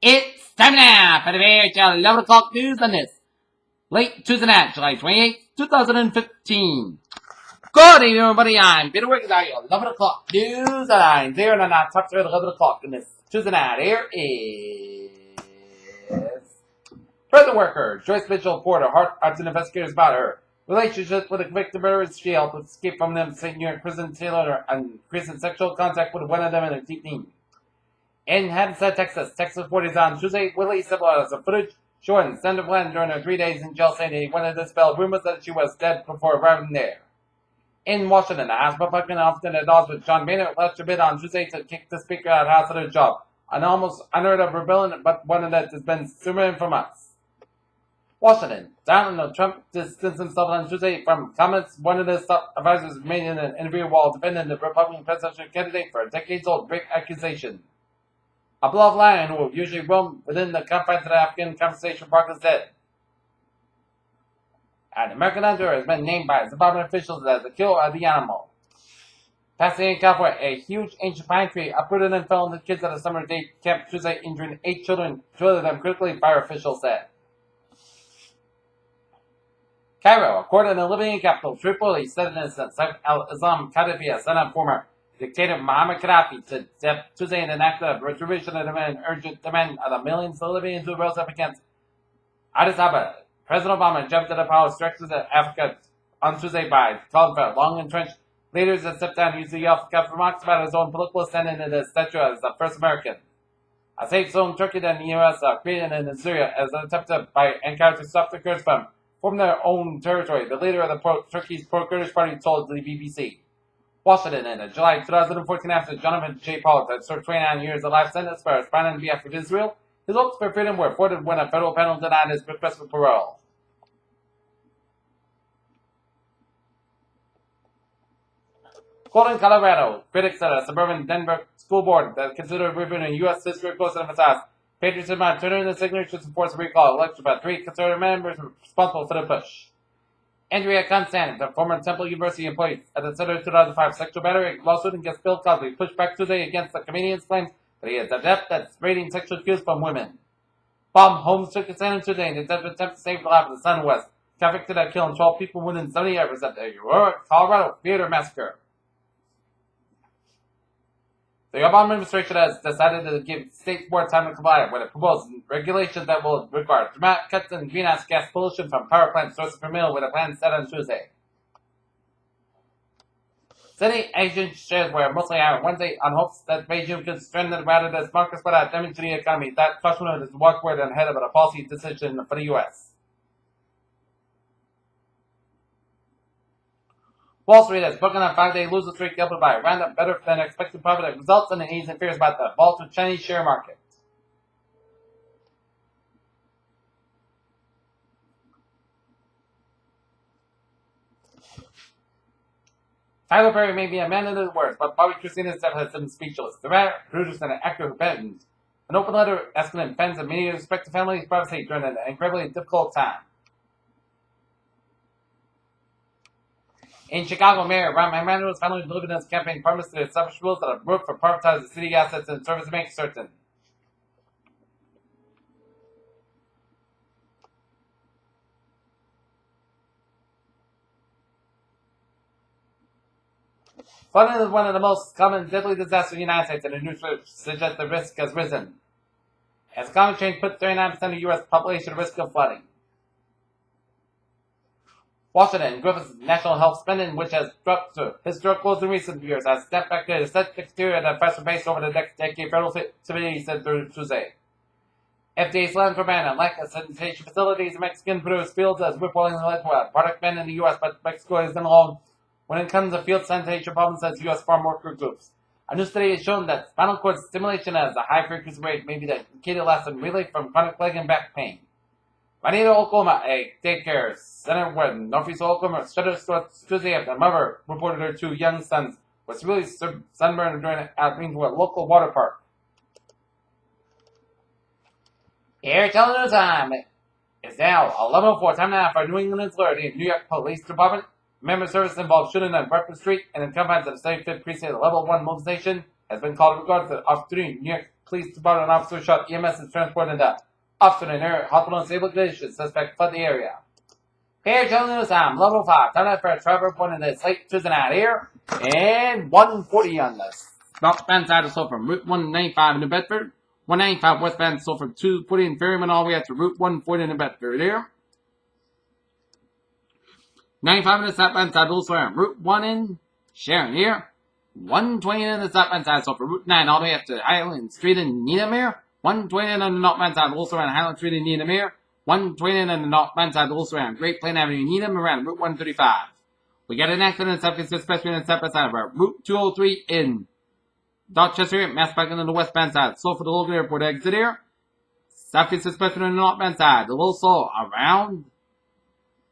It's time now for the VHL 11 o'clock news on this late Tuesday night, July 28th, 2015. Good evening, everybody. I'm Peter Wiggins. 11 o'clock news on here, and I'm not talking at 11 o'clock on this Tuesday night. Here is prison worker Joyce Mitchell Porter. Arts and investigators about her relationship with a convicted murderer. She helped escape from them St. New York prison Taylor and recent sexual contact with one of them in a deep knee. In Hempstead, Texas, Texas authorities on Tuesday Willie Sibylla of footage showing Senator Glenn during her 3 days in jail saying he wanted to dispel rumors that she was dead before arriving there. In Washington, the House Republican often at odds with John Boehner left a bid on Tuesday to kick the Speaker out of the House of the job. An almost unheard of rebellion, but one that has been simmering from us. Washington, Donald Trump distanced himself on Tuesday from comments one of his top advisors made in an interview while defending the Republican presidential candidate for a decades-old rape accusation. A beloved lion who usually roam within the confines of the African Conservation Park is dead. An American hunter has been named by Zimbabwean officials as the killer of the animal. Pasadena, California, a huge ancient pine tree uprooted and fell on the kids at a summer day camp Tuesday, injuring 8 children, 2 of them critically, fire officials said. Cairo, a court in the Libyan capital, Tripoli, said in Saif al-Islam Gaddafi, son of former dictator Muammar Gaddafi, to Tuesday in an act of retribution and an urgent demand of the millions of Libyans who rose up against Addis Ababa. President Obama jumped to the power stretches of Africa on Tuesday by calling for long-entrenched leaders that stepped down using the Africa for remarks about his own political standing in his statue as the first American. A safe zone Turkey and the U.S. created in Syria as an attempt by Ankara to stop the Kurds from forming their own territory. The leader of the Turkey's pro-Kurdish party told the BBC. Washington, in a July 2014 after Jonathan J. Pollock had served 29 years of life sentence for responding on behalf of Israel, his hopes for freedom were thwarted when a federal panel denied his request for parole. Golden, Colorado. Critics at a suburban Denver school board that considered reviewing a U.S. history course in Massage. Patriots about turning the signatures to force a recall election by 3 conservative members responsible for the push. Andrea Constand, the former Temple University employee at the Center 2005 sexual battery lawsuit against Bill Cosby, pushed back Tuesday against the comedian's claims that he is adept at rating sexual cues from women. Bob Holmes took his stand today in an attempt to save the life of the son West, convicted of killing 12 people within 70 hours at the heroic Colorado Theater Massacre. The Obama administration has decided to give states more time to comply with a proposed regulation that will require dramatic cuts in greenhouse gas pollution from power plant sources per mil, with a plan set on Tuesday. City agent shares were mostly higher Wednesday on hopes that Beijing could strengthen the routed as markets without damaging the economy. That caution is walkward ahead of a policy decision for the U.S. Wall Street has broken a 5-day losing streak helped by a roundup better than expected profit that results in an ease in fears about the volatile Chinese share market. Tyler Perry may be a man of his words, but Bobby Christina's death has been speechless. The writer, producer, and actor who penned an open letter asking fans and media to respect the family's privacy during an incredibly difficult time. In Chicago, Mayor Rahm Emanuel's family delivered his campaign promise to establish rules that have worked for privatize the city assets and service to make certain. Flooding is one of the most common deadly disasters in the United States, and the news suggests the risk has risen. As climate change puts 39% of the U.S. population at risk of flooding. Washington, Griffith's national health spending, which has dropped to historic lows in recent years, has stepped back to the set exterior at a faster pace over the next decade, federal activity said Tuesday. FDA slams for ban on lack of sanitation facilities in Mexican-produced fields as whip-walling led to a product ban in the U.S., but Mexico isn't alone when it comes to field sanitation problems, says U.S. farm worker groups. A new study has shown that spinal cord stimulation has a high frequency rate, maybe the key to lasting relief from chronic leg and back pain. Juanita, Oklahoma, a daycare center where Northeast Oklahoma shuttered Tuesday after a mother reported her 2 young sons was really sunburned during outing to a local water park. Here, telling the time. It's now 11:04. Time now for New England's alert. The New York Police Department member service involved shooting on Breakfast Street and in confines of the 75th Precinct Level 1 mobilization has been called regarding the afternoon. New York Police Department officer shot EMS is transported into afternoon area. Hospital and stable condition. Suspect fled the area. Here, children, news time, level 5. Time for Trevor pointing this late Tuesday night here. And 140 on this. Northbound side of so from Route 195 in New Bedford. 195 westbound so from 240 in Ferryman all the way up to Route 140 in New Bedford here. 95 in the southbound side also around Route 1 in Sharon here. 120 in the southbound side so from Route 9 all the way up to Highland Street in Needham here. 120 on the northbound side also around Highland Street in Needham here. 120 on the northbound side also around Great Plain Avenue, Needham, around Route 135. We got an accident in South Francisco, especially on the southbound side of our Route 203 in Dorchester, mass parking on the westbound side. Slow for the Logan Airport exit here. South Francisco, especially on the northbound side. A little slow around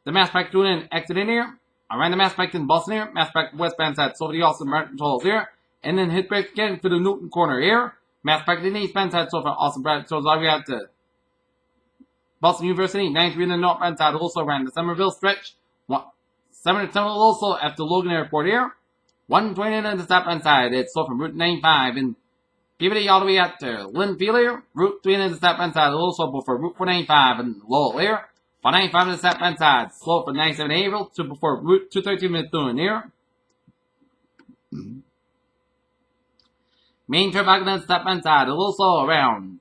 the mass park doing an exit in here. Around the mass park in Boston here. Mass park westbound side. So for the Austin Martin Tolls here. And then hit brake again for the Newton corner here. Mass park in the eastbound side. So for Austin Martin Tolls all the way out to Boston University, 93 in the northbound side, also around the Somerville stretch. 7 also at the Logan Airport here. 120 on the southbound side. It's so from Route 95 in Peabody all the way out to Linfield here. Route 3 on the southbound side, also before Route 495 in Lowell here. 495 on the southbound side, slow for 97 April to before Route 213 Methuen here. Main traffic on the southbound side, also around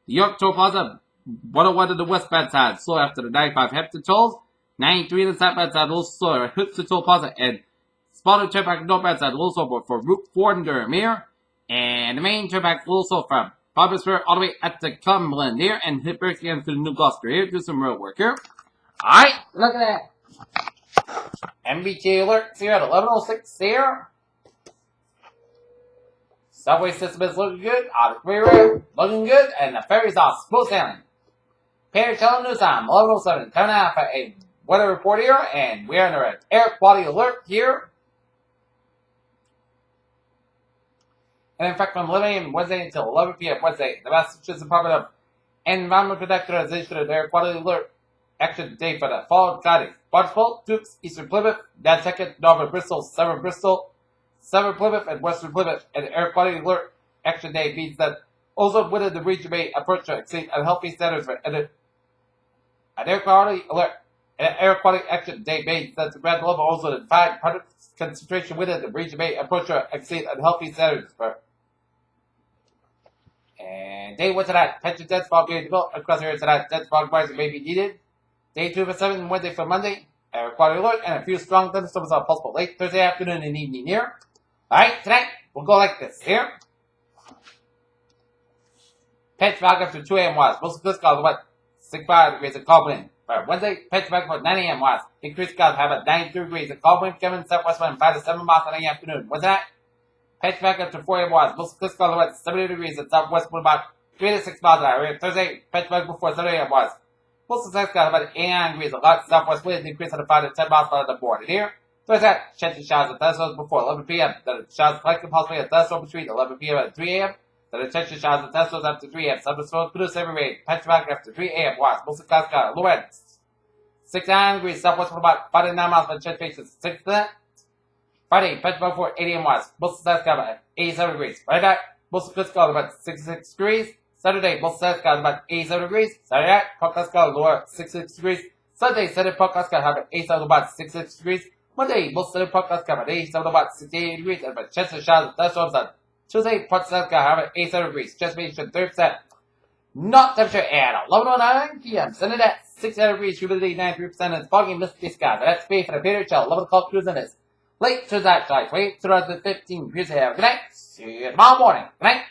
the York Toll Plaza. 101 to the westbound side, slow after the 95 Hepton tolls. 93 to the southbound side, also Hepton Toll Plaza, and spotted traffic northbound side, also for Route 4 in Durham here. And the main traffic also from Barbara Square all the way up to Cumberland here, and hit brake again to New Gloucester here, do some road work here. Alright, look at that. MBTA alerts here at 11:06 here. Subway system is looking good, Auditory Rail looking good, and the ferries are smooth sailing. Here, telling news time, 11:07. Time now for a weather report here, and we're under an air quality alert here. And in fact, from 11 a.m. Wednesday until 11 p.m. Wednesday, the Massachusetts Department of Environmental Protection has issued an air quality alert action day for the following Fridays: Barnstable, Dukes, Eastern Plymouth, Nantucket, Northern Bristol, Southern Plymouth, and Western Plymouth. And air quality alert action day means that also within the region may approach to exceed unhealthy standards for an air quality alert. An air quality action day means that the red level also defined particle concentration within the region may approach to exceed unhealthy standards for. And day 1 tonight, pension dense fog being developed across the area tonight. Dense fog rising may be needed. Day 2 for 7, Wednesday for Monday. Air quality alert and a few strong thunderstorms are possible late Thursday afternoon and evening here. Alright, tonight we'll go like this here. Pitch fog after 2 a.m. west. Most of this clouds about 65 degrees of cold wind. For Wednesday, pitch fog for 9 a.m. west. Increased clouds have at 93 degrees of cold wind coming southwest wind 5 to 7 miles in the afternoon. Wednesday night, pitch fog after 4 a.m. west. Most of this clouds about 70 degrees at southwest wind about 3 to 6 miles an hour. Thursday, pitch fog before 7 a.m. west. Most of the clouds about 89 degrees of light southwest wind increase at 5 to 10 miles on the board. And here, Thursday, chance of showers and thunderstorms before 11 p.m. Then showers likely possibly a thunderstorm between 11 p.m. and 3 a.m. Then attention showers and thunderstorms after 3 a.m. Thunderstorms produce heavy rain. Patch back after 3 a.m. west. Most of the clouds got low winds. 69 degrees southwest for about 5 to 9 miles from chance basis 6%. Friday, patch back for 8 a.m. west. Most of the skies about 87 degrees. Friday night, most of the skies about 66 degrees. Saturday, most of the skies about 87 degrees. Saturday night, podcast skies lower 66 degrees. Sunday, Saturday podcast skies about 87 about 66 degrees. Monday, most of the podcast skies about 87 about 68 degrees. And about chance of showers and thunderstorms on Tuesday, podcast skies about 87 degrees. Chance basis 30%. Not temperature at 11:09 p.m. Sunday at 60 degrees, humidity 93%, and it's foggy and misty skies. That's space for the Peter Chill, 11 o'clock cruise in this. Late to that, wait, 2015. Here's a good night. See you tomorrow morning. Good night.